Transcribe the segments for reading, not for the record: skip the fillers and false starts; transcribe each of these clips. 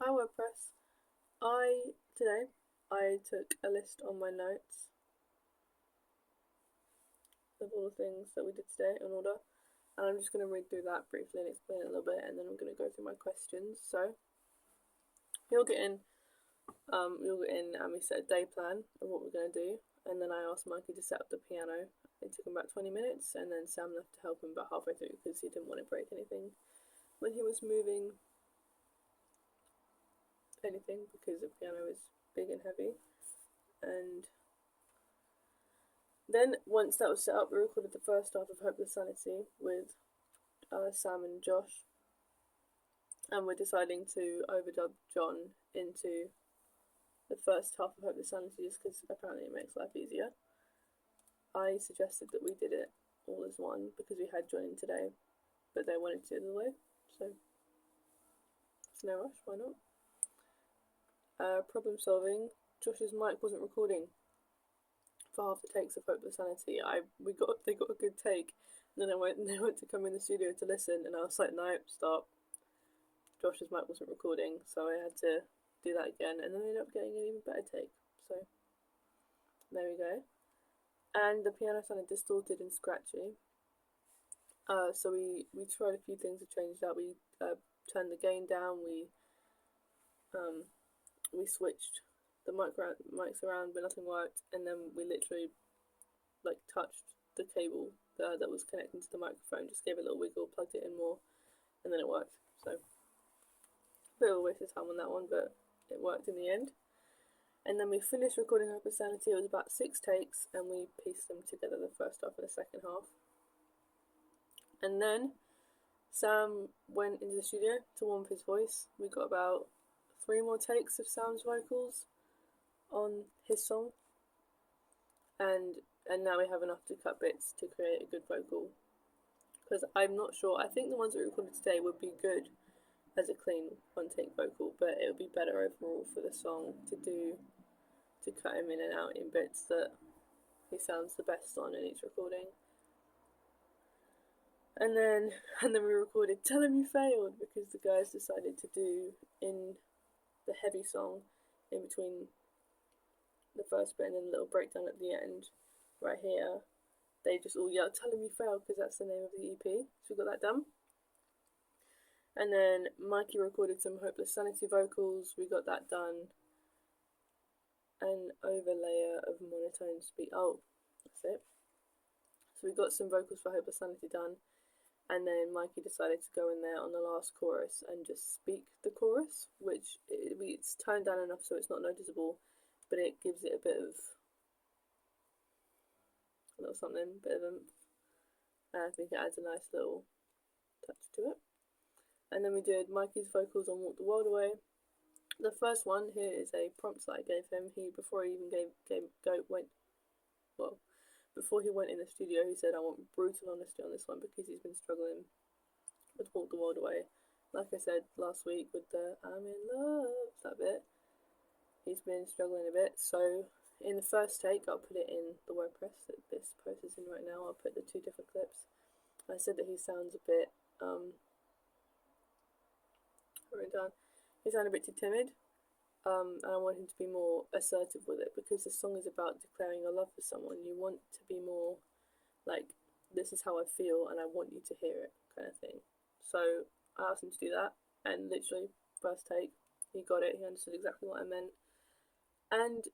Hi WordPress. Today I took a list on my notes of all the things that we did today in order, and I'm just going to read through that briefly and explain it a little bit, and then I'm going to go through my questions. So you'll get in, and we set a day plan of what we're going to do, and then I asked Mikey to set up the piano. It took him about 20 minutes, and then Sam left to help him about halfway through because he didn't want to break anything when he was moving anything because the piano is big and heavy. And then once that was set up, we recorded the first half of Hopeless Sanity with Sam and Josh, and we're deciding to overdub John into the first half of Hopeless Sanity just because apparently it makes life easier. I suggested that we did it all as one because we had John in today, but they wanted to do it the other way, so it's no rush, why not? Problem solving. Josh's mic wasn't recording for half the takes of Hopeless Sanity. They got a good take, and then they went to come in the studio to listen, and I was like, no, stop. Josh's mic wasn't recording, so I had to do that again, and then I ended up getting an even better take. So there we go. And the piano sounded distorted and scratchy. So we tried a few things to change that. We turned the gain down. We switched the mics around, but nothing worked. And then we literally touched the cable that was connecting to the microphone, just gave it a little wiggle, plugged it in more, and then it worked. So a bit of a waste of time on that one, but it worked in the end. And then we finished recording Hopeless Sanity. It was about 6 takes, and we pieced them together, the first half and the second half. And then Sam went into the studio to warm up his voice. We got about 3 more takes of Sam's vocals on his song, and now we have enough to cut bits to create a good vocal. Because I'm not sure, I think the ones that we recorded today would be good as a clean one-take vocal, but it would be better overall for the song to cut him in and out in bits that he sounds the best on in each recording. And then we recorded Tell Him You Failed, because the guys decided to do in the heavy song, in between the first bit and then a little breakdown at the end, right here, they just all yelled Tell Him You Failed, because that's the name of the EP. So we got that done. And then Mikey recorded some Hopeless Sanity vocals. We got that done. An overlayer of monotone speak. Oh, that's it. So we got some vocals for Hopeless Sanity done. And then Mikey decided to go in there on the last chorus and just speak the chorus, which it's toned down enough so it's not noticeable, but it gives it a bit of a little something, bit of oomph. And I think it adds a nice little touch to it. And then we did Mikey's vocals on Walk the World Away. The first one here is a prompt that I gave him. Before he went in the studio, he said, I want brutal honesty on this one because he's been struggling with Walk the World Away. Like I said last week with the I'm in love, that bit, he's been struggling a bit. So in the first take, I'll put it in the WordPress that this post is in right now. I'll put the 2 different clips. I said that he sounds a bit he sounded a bit too timid, and I want him to be more assertive with it, because the song is about declaring your love for someone. You want to be more like, this is how I feel and I want you to hear it, kind of thing. So I asked him to do that, and literally first take, he got it. He understood exactly what I meant. And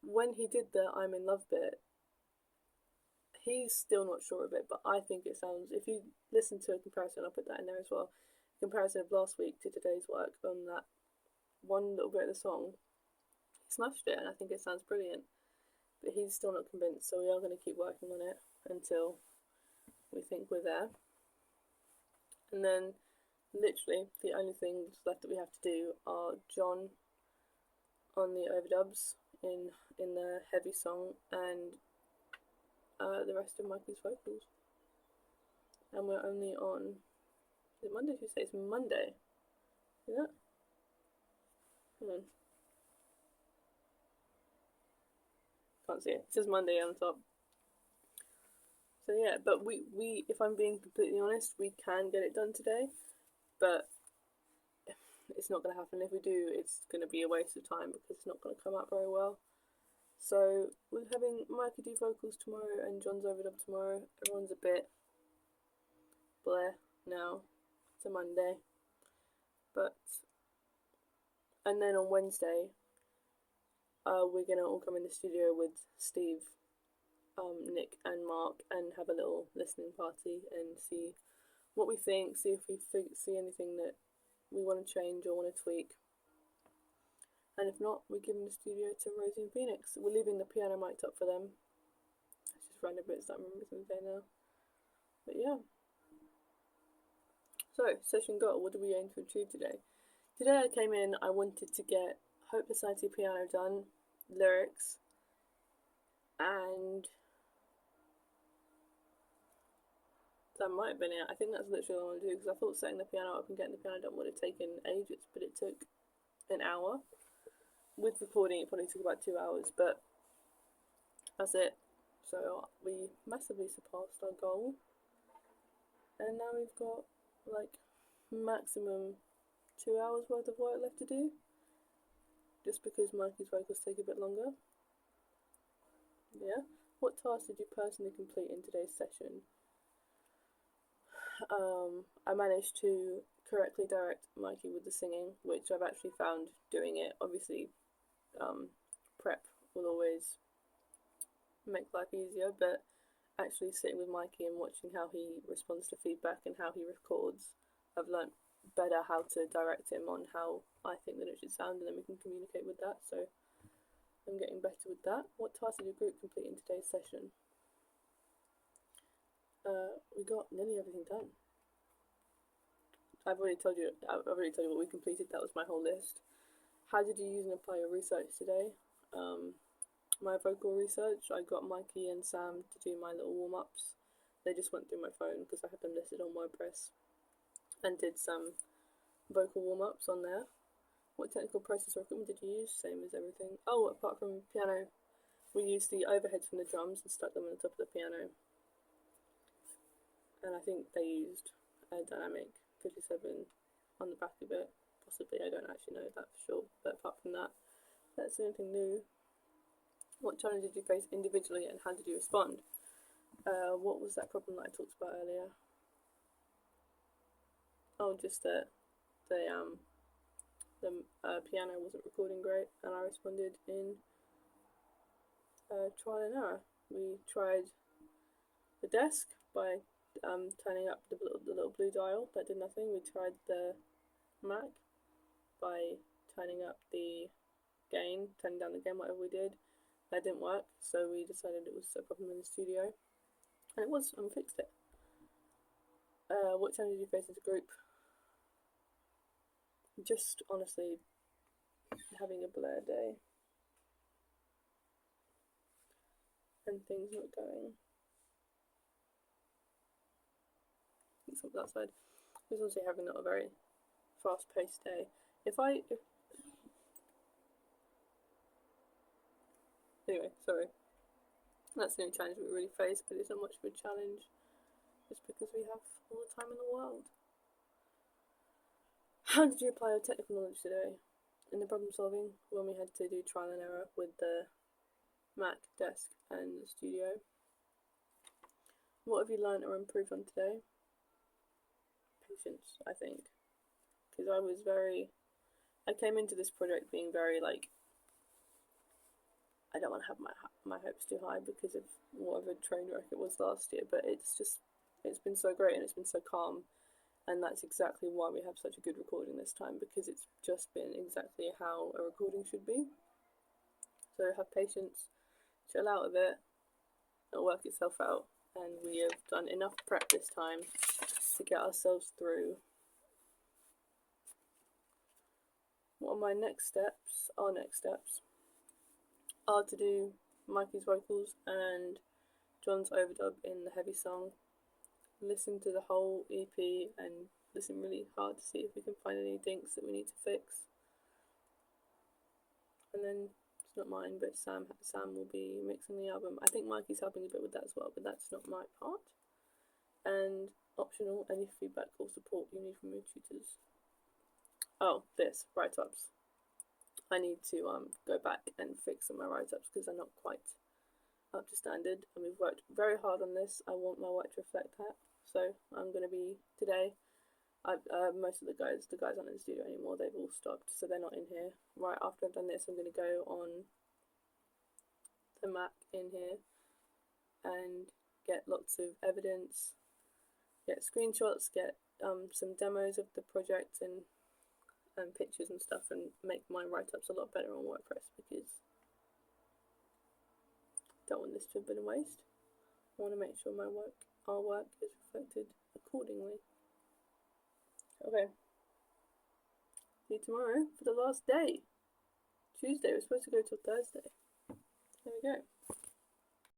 when he did the I'm in love bit, he's still not sure of it, but I think it sounds, if you listen to a comparison, I'll put that in there as well, comparison of last week to today's work on that one little bit of the song, he smashed it, and I think it sounds brilliant. But he's still not convinced, so we are going to keep working on it until we think we're there. And then literally the only things left that we have to do are John on the overdubs in the heavy song, and the rest of Mikey's vocals. And we're only on, is it Monday, Tuesday? It's Monday. See that? Hold on. Can't see it. It says Monday on the top. So yeah, but we if I'm being completely honest, we can get it done today, but it's not going to happen. If we do, it's going to be a waste of time because it's not going to come out very well. So we're having Mikey do vocals tomorrow and John's overdub tomorrow. Everyone's a bit bleh now. It's a Monday. But and then on Wednesday, we're gonna all come in the studio with Steve, Nick, and Mark, and have a little listening party and see what we think. See if we see anything that we want to change or want to tweak. And if not, we're giving the studio to Rosie and Phoenix. We're leaving the piano mic'd up for them. It's just random bits that I'm remembering today now. But yeah. So, session goal, what do we aim to achieve today? Today I came in, I wanted to get Hope Society piano done, lyrics, and that might have been it. I think that's literally all I want to do, because I thought setting the piano up and getting the piano done would have taken ages, but it took an hour. With recording, it probably took about 2 hours, but that's it. So we massively surpassed our goal, and now we've got like maximum 2 hours worth of work left to do, just because Mikey's vocals take a bit longer. Yeah. What tasks did you personally complete in today's session? I managed to correctly direct Mikey with the singing, which I've actually found doing it. Obviously, prep will always make life easier, but actually sitting with Mikey and watching how he responds to feedback and how he records, I've learnt better how to direct him on how I think that it should sound, and then we can communicate with that. So I'm getting better with that. What tasks did your group complete in today's session? We got nearly everything done. I've already told you what we completed. That was my whole list. How did you use and apply your research today? My vocal research, I got Mikey and Sam to do my little warm-ups. They just went through my phone because I had them listed on WordPress, and did some vocal warm-ups on there. What technical process or equipment did you use? Same as everything. Oh, apart from piano, we used the overheads from the drums and stuck them on the top of the piano. And I think they used a dynamic 57 on the back of it. Possibly, I don't actually know that for sure. But apart from that, that's anything new. What challenge did you face individually and how did you respond? What was that problem that I talked about earlier? Oh, just that the piano wasn't recording great, and I responded in trial and error. We tried the desk by turning up the little blue dial. That did nothing. We tried the Mac by turning up the gain, turning down the gain, whatever we did. That didn't work, so we decided it was a problem in the studio, and it was, and we fixed it. What challenge did you face as a group? Just honestly having a blur day and things not going. It's outside. I was also having not a very fast-paced day. Anyway, sorry. That's the only challenge we really face, but it's not much of a challenge, just because we have all the time in the world. How did you apply your technical knowledge today in the problem solving when we had to do trial and error with the Mac desk and the studio? What have you learned or improved on today? Patience, I think, because I came into this project being very like, I don't want to have my hopes too high because of whatever train wreck it was last year, but it's been so great and it's been so calm, and that's exactly why we have such a good recording this time, because it's just been exactly how a recording should be. So have patience, chill out a bit, it'll work itself out, and we have done enough prep this time to get ourselves through. What are my next steps? Our next steps are to do Mikey's vocals and John's overdub in the heavy song, listen to the whole EP and listen really hard to see if we can find any dinks that we need to fix. And then, it's not mine, but Sam will be mixing the album. I think Mikey's helping a bit with that as well, but that's not my part. And optional, any feedback or support you need from your tutors. Oh, this write-ups. I need to go back and fix some of my write-ups because they're not quite up to standard, and we've worked very hard on this. I want my work to reflect that. So I'm going to be today. Most of the guys aren't in the studio anymore. They've all stopped, so they're not in here. Right after I've done this, I'm going to go on the Mac in here and get lots of evidence, get screenshots, get some demos of the project and pictures and stuff, and make my write-ups a lot better on WordPress, because I don't want this to have been a waste. I want to make sure our work is reflected accordingly. Okay. See you tomorrow for the last day. Tuesday, we're supposed to go till Thursday. There we go.